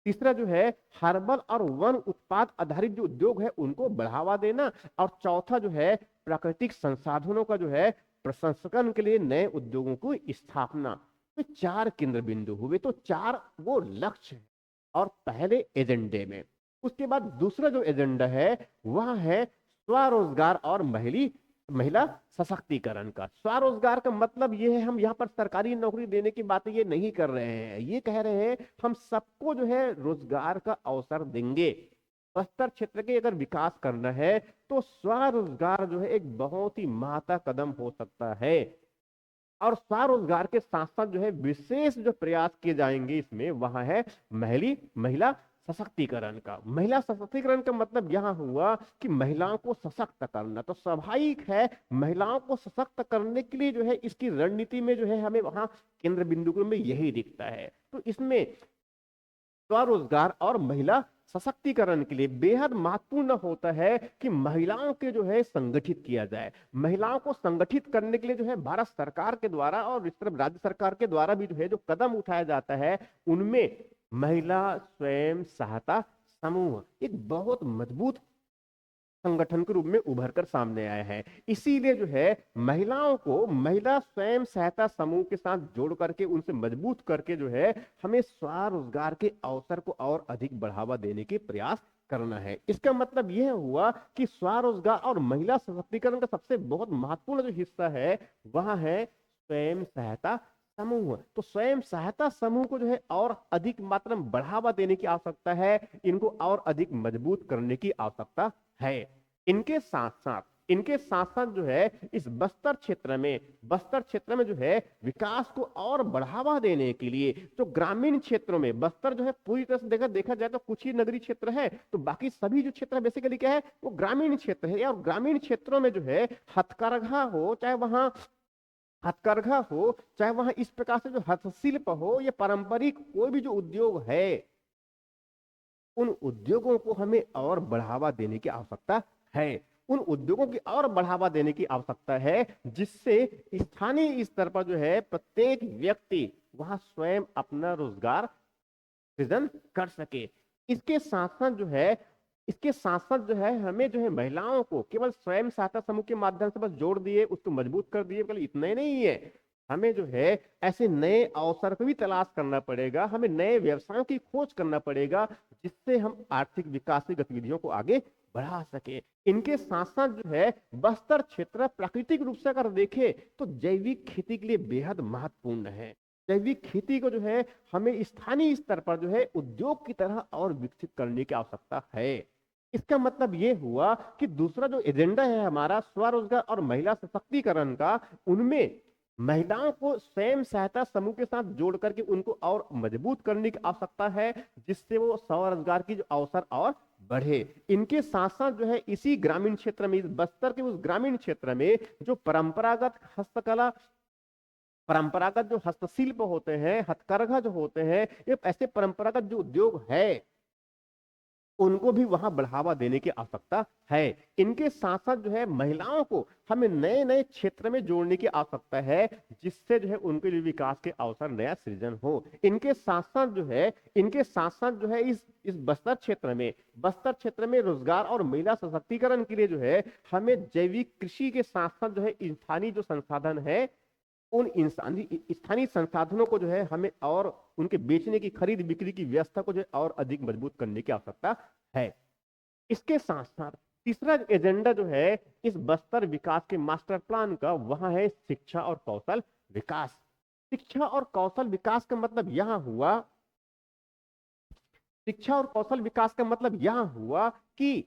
तीसरा जो है हर्बल और वन उत्पाद आधारित जो उद्योग है उनको बढ़ावा देना। और चौथा जो है प्राकृतिक संसाधनों का जो है प्रसंस्करण के लिए नए उद्योगों की स्थापना। तो 4 केंद्र बिंदु हुए, तो 4 वो लक्ष्य है और पहले एजेंडे में। उसके बाद दूसरा जो एजेंडा है वह है स्वरोजगार और महिला सशक्तिकरण का। स्वरोजगार का मतलब ये है, हम यहाँ पर सरकारी नौकरी देने की बात ये नहीं कर रहे हैं, ये कह रहे हैं हम सबको जो है रोजगार का अवसर देंगे। बस्तर क्षेत्र के अगर विकास करना है तो स्वरोजगार जो है एक बहुत ही महत्वपूर्ण कदम हो सकता है। और स्वरोजगार के साथ साथ जो है विशेष जो प्रयास किए जाएंगे इसमें वह है महिला सशक्तिकरण का। महिला सशक्तिकरण का मतलब यह हुआ कि महिलाओं को सशक्त करना। तो स्वाभाविक है महिलाओं को सशक्त करने के लिए जो है इसकी रणनीति में जो है हमें वहां केंद्र बिंदु में यही दिखता है। तो इसमें स्वरोजगार और महिला सशक्तिकरण के लिए बेहद महत्वपूर्ण होता है कि महिलाओं के जो है संगठित किया जाए। महिलाओं को संगठित करने के लिए जो है भारत सरकार के द्वारा और इस तरफ राज्य सरकार के द्वारा भी जो है जो कदम उठाया जाता है, उनमें महिला स्वयं सहायता समूह एक बहुत मजबूत संगठन के रूप में उभर कर सामने आया है। इसीलिए जो है महिलाओं को महिला स्वयं सहायता समूह के साथ जोड़ करके उनसे मजबूत करके जो है हमें स्वरोजगार के अवसर को और अधिक बढ़ावा देने के प्रयास करना है। इसका मतलब यह हुआ कि स्वरोजगार और महिला सशक्तिकरण का सबसे बहुत महत्वपूर्ण जो हिस्सा है वह है स्वयं सहायता समूह। तो स्वयं सहायता समूह को जो है और अधिक मात्रा में बढ़ावा देने की आवश्यकता है, इनको और अधिक मजबूत करने की आवश्यकता है। इनके साथ साथ जो है इस बस्तर क्षेत्र में जो है विकास को और बढ़ावा देने के लिए जो ग्रामीण क्षेत्रों में बस्तर जो है पूरी तरह से देखा जाए तो कुछ ही नगरीय क्षेत्र है, तो बाकी सभी जो क्षेत्र बेसिकली क्या है वो ग्रामीण क्षेत्र है। और ग्रामीण क्षेत्रों में जो है हथकरघा हो चाहे वहां इस प्रकार से जो हस्तशिल्प हो या पारंपरिक कोई भी जो उद्योग है, उन उद्योगों को हमें और बढ़ावा देने की आवश्यकता है। उन उद्योगों की और बढ़ावा देने की आवश्यकता है जिससे स्थानीय स्तर पर जो है प्रत्येक व्यक्ति वहां स्वयं अपना रोजगार सृजन कर सके। इसके साथ साथ जो है हमें जो है महिलाओं को केवल स्वयं सहायता समूह के माध्यम से बस जोड़ दिए, उसको मजबूत कर दिए, केवल इतना ही नहीं है, हमें जो है ऐसे नए अवसर को भी तलाश करना पड़ेगा, हमें नए व्यवसायों की खोज करना पड़ेगा जिससे हम आर्थिक विकास की गतिविधियों को आगे बढ़ा सके। इनके साथ साथ जो है बस्तर क्षेत्र प्राकृतिक रूप से अगर देखें तो जैविक खेती के लिए बेहद महत्वपूर्ण है। जैविक खेती को जो है हमें स्थानीय स्तर पर जो है उद्योग की तरह और विकसित करने की आवश्यकता है। इसका मतलब यह हुआ कि दूसरा जो एजेंडा है हमारा स्वरोजगार और महिला सशक्तिकरण का, उनमें महिलाओं को स्वयं सहायता समूह के साथ जोड़ करके उनको और मजबूत करने की आवश्यकता है जिससे वो स्वरोजगार की जो अवसर और बढ़े। इनके साथ साथ जो है इसी ग्रामीण क्षेत्र में, इस बस्तर के उस ग्रामीण क्षेत्र में जो परंपरागत जो हस्तशिल्प होते हैं, हथकरघा जो होते हैं, ये ऐसे परंपरागत जो उद्योग है उनको भी वहां बढ़ावा देने की आवश्यकता है। इनके साथ साथ जो है महिलाओं को हमें नए नए क्षेत्र में जोड़ने की आवश्यकता है जिससे जो है उनके लिए विकास के अवसर नया सृजन हो। इनके साथ साथ जो है इस बस्तर क्षेत्र में रोजगार और महिला सशक्तिकरण के लिए जो है हमें जैविक कृषि के साथ साथ जो है स्थानीय जो संसाधन है, उन स्थानीय संसाधनों को जो है हमें और उनके बेचने की खरीद बिक्री की व्यवस्था को जो है और अधिक मजबूत करने की आवश्यकता है। इसके साथ साथ तीसरा एजेंडा जो है इस बस्तर विकास के मास्टर प्लान का, वह है शिक्षा और कौशल विकास। शिक्षा और कौशल विकास का मतलब यह हुआ कि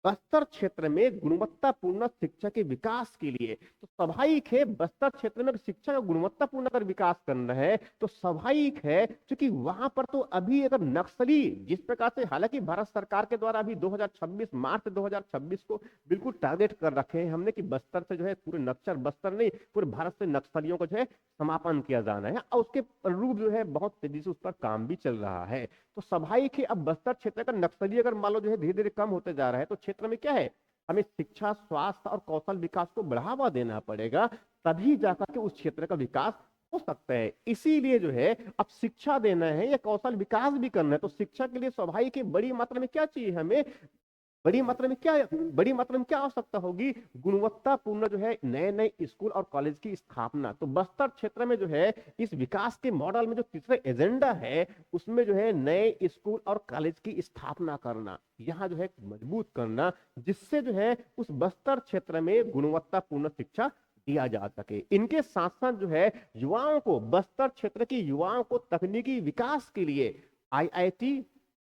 बस्तर क्षेत्र में गुणवत्तापूर्ण शिक्षा के विकास के लिए, तो स्वाभाविक है बस्तर क्षेत्र में शिक्षा का गुणवत्तापूर्ण अगर विकास करना है तो स्वाभाविक है क्योंकि वहां पर तो अभी अगर नक्सली जिस प्रकार से, हालांकि भारत सरकार के द्वारा अभी 2026 मार्च 2026 को बिल्कुल टारगेट कर रखे हैं हमने कि बस्तर से जो है पूरे बस्तर नहीं पूरे भारत से नक्सलियों को जो है समापन किया जाना है, और उसके अनुरूप जो है बहुत तेजी से उस पर काम भी चल रहा है। तो स्वाभाविक है अब बस्तर क्षेत्र का नक्सली अगर मान लो जो है धीरे धीरे कम होते जा रहा है तो क्षेत्र में क्या है हमें शिक्षा, स्वास्थ्य और कौशल विकास को बढ़ावा देना पड़ेगा, तभी जाकर के उस क्षेत्र का विकास हो सकता है। इसीलिए जो है अब शिक्षा देना है या कौशल विकास भी करना है तो शिक्षा के लिए स्वाभाविक है बड़ी मात्रा में क्या चाहिए, हमें बड़ी मात्रा में क्या आवश्यकता होगी? गुणवत्तापूर्ण जो है नए नए स्कूल और कॉलेज की स्थापना। तो बस्तर क्षेत्र में जो है इस विकास के मॉडल में जो तीसरा एजेंडा है उसमें जो है नए स्कूल और कॉलेज की स्थापना करना, यहाँ जो है मजबूत करना, जिससे जो है उस बस्तर क्षेत्र में गुणवत्तापूर्ण शिक्षा दिया जा सके। इनके साथ साथ जो है युवाओं को, बस्तर क्षेत्र के युवाओं को तकनीकी विकास के लिए आईआईटी,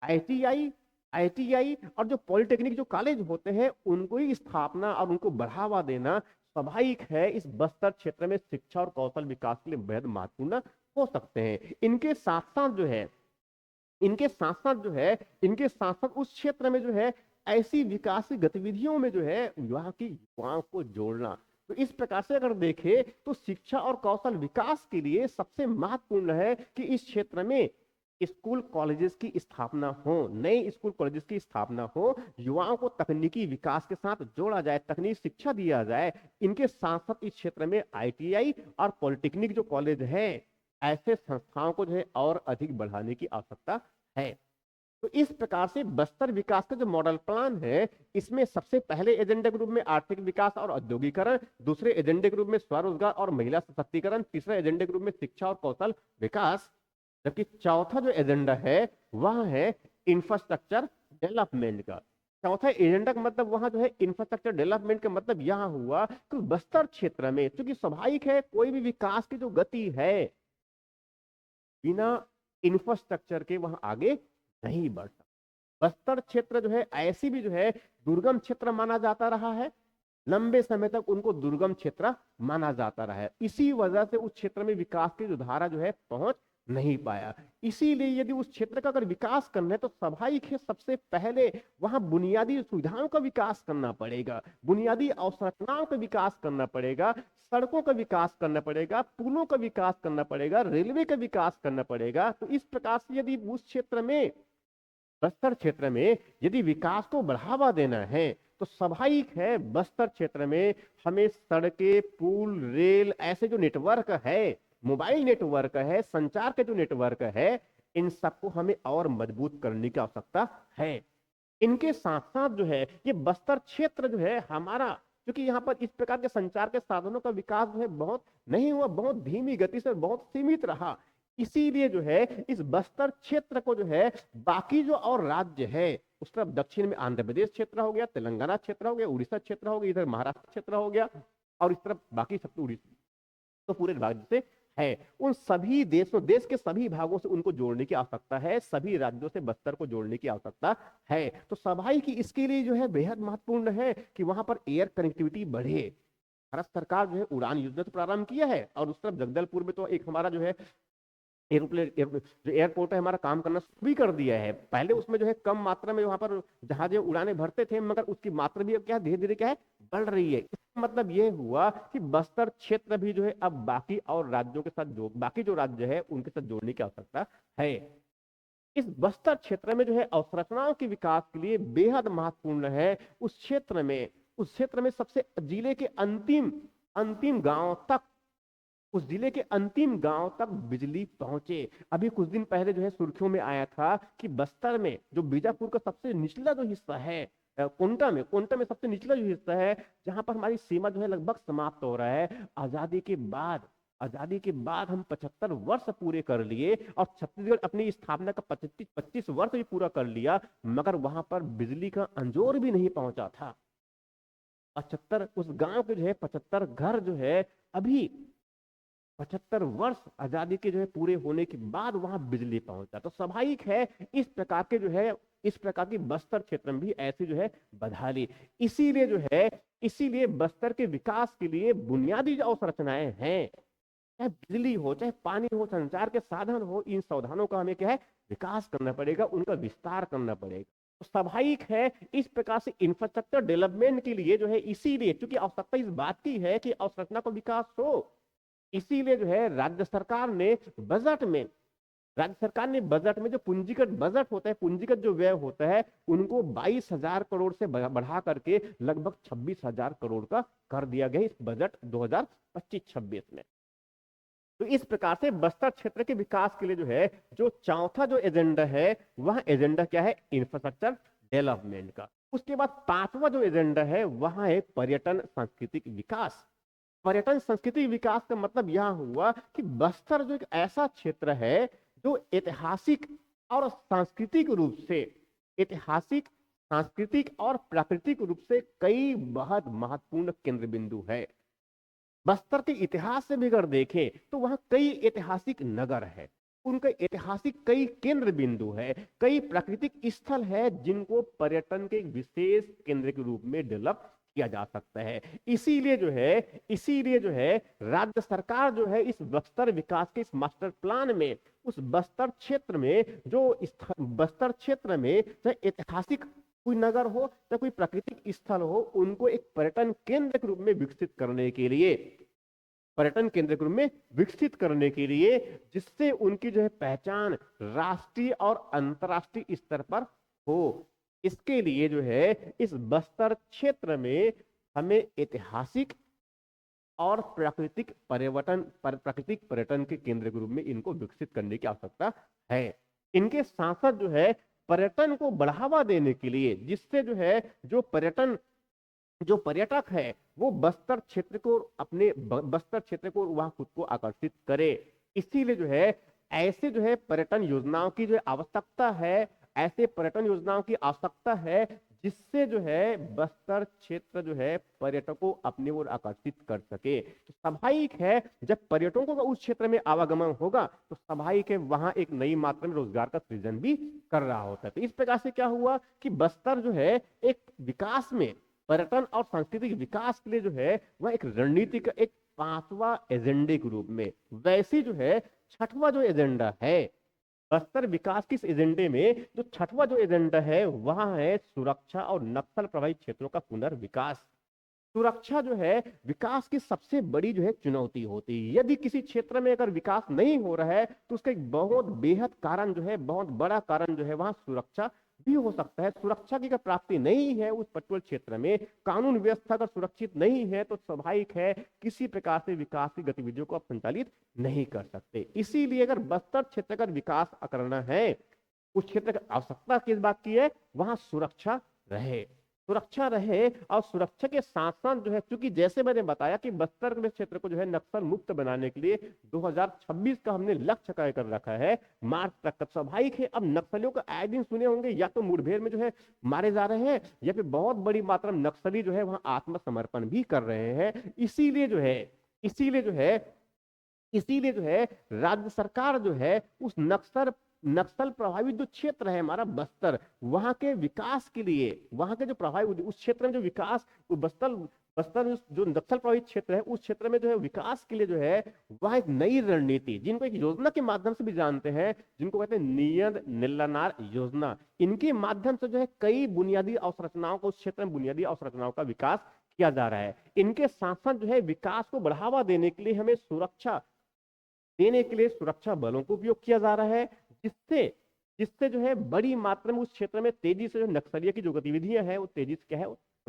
आईटीआई, आईटीआई और जो पॉलिटेक्निक जो कॉलेज होते हैं उनको ही स्थापना और उनको बढ़ावा देना स्वाभाविक है, इस बस्तर क्षेत्र में शिक्षा और कौशल विकास के लिए बेहद महत्वपूर्ण हो सकते हैं। इनके साथ साथ जो है इनके साथ साथ उस क्षेत्र में जो है ऐसी विकास की गतिविधियों में जो है युवाओं को जोड़ना। तो इस प्रकार से अगर देखें तो शिक्षा और कौशल विकास के लिए सबसे महत्वपूर्ण है कि इस क्षेत्र में स्कूल कॉलेजेस की स्थापना हो, नए स्कूल कॉलेजेस की स्थापना हो, युवाओं को तकनीकी विकास के साथ जोड़ा जाए, तकनीक शिक्षा दिया जाए। इनके साथ साथ इस क्षेत्र में आईटीआई और पॉलिटेक्निक जो कॉलेज है, ऐसे संस्थाओं को जो है और अधिक बढ़ाने की आवश्यकता है। तो इस प्रकार से बस्तर विकास का जो मॉडल प्लान है, इसमें सबसे पहले एजेंडे के रूप में आर्थिक विकास और औद्योगिकरण, दूसरे एजेंडे के रूप में स्वरोजगार और महिला सशक्तिकरण, तीसरे एजेंडे के रूप में शिक्षा और कौशल विकास, जबकि चौथा जो एजेंडा है वह है इंफ्रास्ट्रक्चर डेवलपमेंट का। चौथा एजेंडा का मतलब वहां जो है इंफ्रास्ट्रक्चर डेवलपमेंट का मतलब यहां हुआ कि बस्तर क्षेत्र में, क्योंकि स्वाभाविक है कोई भी विकास की जो गति है बिना इंफ्रास्ट्रक्चर के वहां आगे नहीं बढ़ सकता। बस्तर क्षेत्र जो है ऐसी भी जो है दुर्गम क्षेत्र माना जाता रहा है, लंबे समय तक उनको दुर्गम क्षेत्र माना जाता रहा है। इसी वजह से उस क्षेत्र में विकास की जो धारा जो है पहुंच नहीं पाया। इसीलिए यदि उस क्षेत्र का अगर विकास करना है तो स्वाभाविक है सबसे पहले वहां बुनियादी सुविधाओं का विकास करना पड़ेगा, बुनियादी अवसंरचनाओं का विकास करना पड़ेगा, सड़कों का विकास करना पड़ेगा, पुलों का विकास करना पड़ेगा, रेलवे का विकास करना पड़ेगा। तो इस प्रकार से यदि उस क्षेत्र में, बस्तर क्षेत्र में यदि विकास को बढ़ावा देना है तो स्वाभाविक है बस्तर क्षेत्र में हमें सड़कें, पुल, रेल, ऐसे जो नेटवर्क है, मोबाइल नेटवर्क है, संचार के जो नेटवर्क है, इन सबको हमें और मजबूत करने की आवश्यकता है। इनके साथ साथ जो है ये बस्तर क्षेत्र जो है हमारा, क्योंकि यहाँ पर इस प्रकार के संचार के साधनों का विकास जो है बहुत नहीं हुआ, बहुत धीमी गति से बहुत सीमित रहा। इसीलिए जो है इस बस्तर क्षेत्र को जो है बाकी जो और राज्य है, उस तरफ दक्षिण में आंध्र प्रदेश क्षेत्र हो गया, तेलंगाना क्षेत्र हो गया, उड़ीसा क्षेत्र हो गया, इधर महाराष्ट्र क्षेत्र हो गया, और इस तरफ बाकी सब तो उड़ीसा, तो पूरे राज्य से है। उन सभी देशों, देश के सभी भागों से उनको जोड़ने की आवश्यकता है, सभी राज्यों से बस्तर को जोड़ने की आवश्यकता है। तो स्वाभाविक कि इसके लिए जो है बेहद महत्वपूर्ण है कि वहां पर एयर कनेक्टिविटी बढ़े। भारत सरकार जो है उड़ान योजना तो प्रारंभ किया है, और उस तरफ जगदलपुर में तो एक हमारा जो है एरोप्लेन जो एयरपोर्ट है हमारा काम करना शुरू भी कर दिया है। पहले उसमें जो है कम मात्रा में वहां पर जहाज उड़ाने भरते थे, मगर उसकी मात्रा भी अब क्या धीरे धीरे क्या है बढ़ रही है। इसका मतलब ये हुआ कि बस्तर क्षेत्र भी जो है अब बाकी और राज्यों के साथ बाकी जो राज्य है उनके साथ जोड़ने की आवश्यकता है। इस बस्तर क्षेत्र में जो है अवसंरचनाओं के विकास के लिए बेहद महत्वपूर्ण है उस क्षेत्र में सबसे जिले के अंतिम अंतिम गांव तक, उस जिले के अंतिम गांव तक बिजली पहुंचे। अभी कुछ दिन पहले जो है सुर्खियों में आया था कि बस्तर में जो बीजापुर का सबसे निचला जो हिस्सा है, कोंटा में सबसे निचला जो हिस्सा है, जहां पर हमारी सीमा जो है लगभग समाप्त हो रहा है। आजादी के बाद हम 75 वर्ष पूरे कर लिए, और छत्तीसगढ़ अपनी स्थापना का 25 वर्ष भी पूरा कर लिया, मगर वहां पर बिजली का अंजोर भी नहीं पहुंचा था। 75 उस गांव के जो है 75 घर जो है अभी 75 वर्ष आजादी के जो है पूरे होने के बाद वहां बिजली पहुंचा। तो स्वाभाविक है इस प्रकार के जो है, इस प्रकार की बस्तर क्षेत्र में भी ऐसी जो है बदहाली। इसीलिए बस्तर के विकास के लिए बुनियादी जो अवसंरचनाएं हैं, चाहे बिजली हो, चाहे पानी हो, संचार के साधन हो, इन साधनों का हमें क्या है विकास करना पड़ेगा, उनका विस्तार करना पड़ेगा। तो स्वाभाविक है इस प्रकार से इंफ्रास्ट्रक्चर डेवलपमेंट के लिए जो है, इसीलिए क्योंकि आवश्यकता इस बात की है कि अवसंरचना का विकास हो, इसीलिए जो है राज्य सरकार ने बजट में जो पूंजीगत बजट होता है, पूंजीगत जो व्यय होता है, उनको 22,000 करोड़ से बढ़ा करके लगभग 26,000 करोड़ का कर दिया गया इस बजट 2025-26 में। तो इस प्रकार से बस्तर क्षेत्र के विकास के लिए जो है जो चौथा जो एजेंडा है, वह एजेंडा क्या है, इंफ्रास्ट्रक्चर डेवलपमेंट का। उसके बाद पांचवा जो एजेंडा है वहां है पर्यटन सांस्कृतिक विकास। पर्यटन सांस्कृतिक विकास का मतलब यह हुआ कि बस्तर जो एक ऐसा क्षेत्र है जो ऐतिहासिक और सांस्कृतिक रूप से, ऐतिहासिक, सांस्कृतिक और प्राकृतिक रूप से कई बहुत महत्वपूर्ण केंद्र बिंदु है। बस्तर के इतिहास से भी अगर देखें तो वहां कई ऐतिहासिक नगर है, उनके ऐतिहासिक कई केंद्र बिंदु है, कई प्राकृतिक स्थल है जिनको पर्यटन के विशेष केंद्र के रूप में डेवलप किया जा सकता है। इसीलिए जो है राज्य सरकार जो है इस बस्तर विकास के इस मास्टर प्लान में उस बस्तर क्षेत्र में बस्तर क्षेत्र में चाहे ऐतिहासिक कोई नगर हो या कोई प्राकृतिक स्थल हो, उनको एक पर्यटन केंद्र के रूप में विकसित करने के लिए, पर्यटन केंद्र के रूप में विकसित करने के लिए, जिससे उनकी जो है पहचान राष्ट्रीय और अंतर्राष्ट्रीय स्तर पर हो। इसके लिए जो है इस बस्तर क्षेत्र में हमें ऐतिहासिक और प्राकृतिक पर्यटन के केंद्र के रूप में इनको विकसित करने की आवश्यकता है। इनके साथ साथ जो है पर्यटन को बढ़ावा देने के लिए, जिससे जो है जो पर्यटक है वो बस्तर क्षेत्र को वहां खुद को आकर्षित करे। इसीलिए जो है ऐसे जो है पर्यटन योजनाओं की जो आवश्यकता है, ऐसे पर्यटन योजनाओं की आवश्यकता है जिससे जो है बस्तर क्षेत्र जो है पर्यटकों को अपनी ओर आकर्षित कर सके। तो स्वाभाविक है जब पर्यटकों का उस क्षेत्र में आवागमन होगा तो स्वाभाविक है वहां एक नई मात्रा में रोजगार का सृजन भी कर रहा होता है। तो इस प्रकार से क्या हुआ कि बस्तर जो है एक विकास में, पर्यटन और सांस्कृतिक विकास के लिए जो है वह एक रणनीति का एक पांचवा एजेंडे के रूप में, वैसे जो है छठवां जो एजेंडा है बस्तर विकास के इस एजेंडे में, जो छठवां जो एजेंडा है वह है सुरक्षा और नक्सल प्रभावित क्षेत्रों का पुनर्विकास। सुरक्षा जो है विकास की सबसे बड़ी जो है चुनौती होती है। यदि किसी क्षेत्र में अगर विकास नहीं हो रहा है तो उसका एक बहुत बेहद कारण जो है, बहुत बड़ा कारण जो है वहां सुरक्षा भी हो सकता है। सुरक्षा की अगर प्राप्ति नहीं है उस पर्टिकुलर क्षेत्र में, कानून व्यवस्था अगर सुरक्षित नहीं है तो स्वाभाविक है किसी प्रकार से विकास की गतिविधियों को आप संचालित नहीं कर सकते। इसीलिए अगर बस्तर क्षेत्र का विकास करना है, उस क्षेत्र की आवश्यकता किस बात की है, वहां सुरक्षा रहे, सुरक्षा रहे। और सुरक्षा के साथ साथ जो है, क्योंकि जैसे मैंने बताया कि बस्तर के क्षेत्र को जो है नक्सल मुक्त बनाने के लिए 2026 का हमने लक्ष्य तय कर रखा है, मार्च तक का। स्वाभाविक है अब नक्सलियों का आए दिन सुने होंगे या तो मुठभेड़ में जो है मारे जा रहे हैं या फिर बहुत बड़ी मात्रा में नक्सली जो है वहां आत्मसमर्पण भी कर रहे हैं। इसीलिए जो है राज्य सरकार जो है उस नक्सल प्रभावित जो क्षेत्र है हमारा बस्तर, वहां के विकास के लिए, वहां के जो प्रभावित उस क्षेत्र में जो विकास, बस्तर जो नक्सल प्रभावित क्षेत्र है उस क्षेत्र में जो है विकास के लिए जो है वह एक नई रणनीति, जिनको एक योजना के माध्यम से भी जानते हैं, जिनको कहते हैं नियत निल्लानार योजना, इनके माध्यम से जो है कई बुनियादी अवसंरचनाओं को, उस क्षेत्र में बुनियादी अवसंरचनाओं का विकास किया जा रहा है। इनके साथ साथ जो है विकास को बढ़ावा देने के लिए हमें सुरक्षा बलों को उपयोग किया जा रहा है, जिससे जिससे जो है बड़ी मात्रा में उस क्षेत्र में तेजी से जो नक्सलियों की जो गतिविधियां हैं वो तेजी से क्या है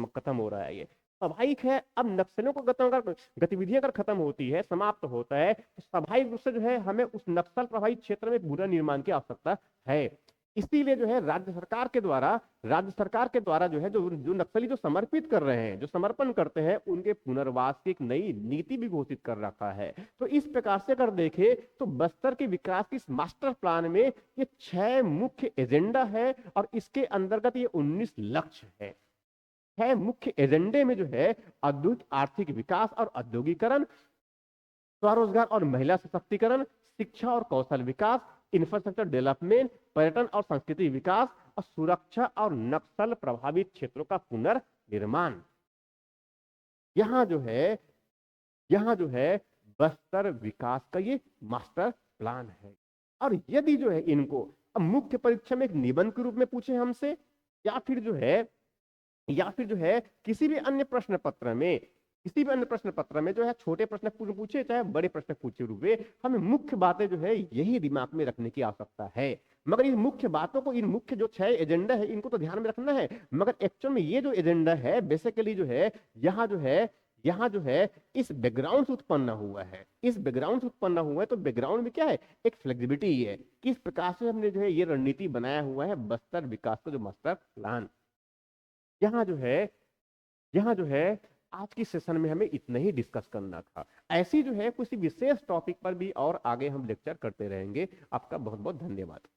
खत्म हो रहा है। ये स्वाभाविक है अब नक्सलियों को गतिविधियां अगर खत्म होती है, समाप्त होता है, तो स्वाभाविक रूप से जो है हमें उस नक्सल प्रभावित क्षेत्र में पुनर्निर्माण की आवश्यकता है। इसीलिए जो है राज्य सरकार के द्वारा जो है जो नक्सली जो समर्पित कर रहे हैं, जो समर्पण करते हैं, उनके पुनर्वास की एक नई नीति भी घोषित कर रखा है। तो इस प्रकार से अगर देखें तो बस्तर के विकास की इस मास्टर प्लान में ये 6 मुख्य एजेंडा है और इसके अंतर्गत ये 19 लक्ष्य है। 6 मुख्य एजेंडे में जो है औद्योगिक आर्थिक विकास और औद्योगिकरण, स्वरोजगार और महिला सशक्तिकरण, शिक्षा और कौशल विकास, इंफ्रास्ट्रक्चर डेवलपमेंट, पर्यटन और संस्कृति विकास और सुरक्षा और नक्सल प्रभावित क्षेत्रों का पुनर्निर्माण। यहां जो है बस्तर विकास का ये मास्टर प्लान है। और यदि जो है इनको अब मुख्य परीक्षा में एक निबंध के रूप में पूछे हमसे, या फिर जो है किसी भी अन्य प्रश्न पत्र में जो है छोटे प्रश्न पूछे चाहे बड़े प्रश्न पूछे हुए, हमें मुख्य बातें जो है यही दिमाग में रखने की आवश्यकता है। मगर इन मुख्य बातों को, इन मुख्य जो 6 एजेंडा है, इनको तो ध्यान में रखना है, मगर एक्चुअल में ये जो एजेंडा है बेसिकली जो है यहाँ जो है यहाँ जो है इस बैकग्राउंड से उत्पन्न हुआ है, इस बैकग्राउंड से उत्पन्न हुआ है। तो बैकग्राउंड में क्या है, एक फ्लेक्सिबिलिटी है। किस प्रकार से हमने जो है ये रणनीति बनाया हुआ है बस्तर विकास का जो मास्टर प्लान। यहाँ जो है, यहाँ जो है आज की सेशन में हमें इतना ही डिस्कस करना था। ऐसी जो है किसी विशेष टॉपिक पर भी और आगे हम लेक्चर करते रहेंगे। आपका बहुत बहुत धन्यवाद।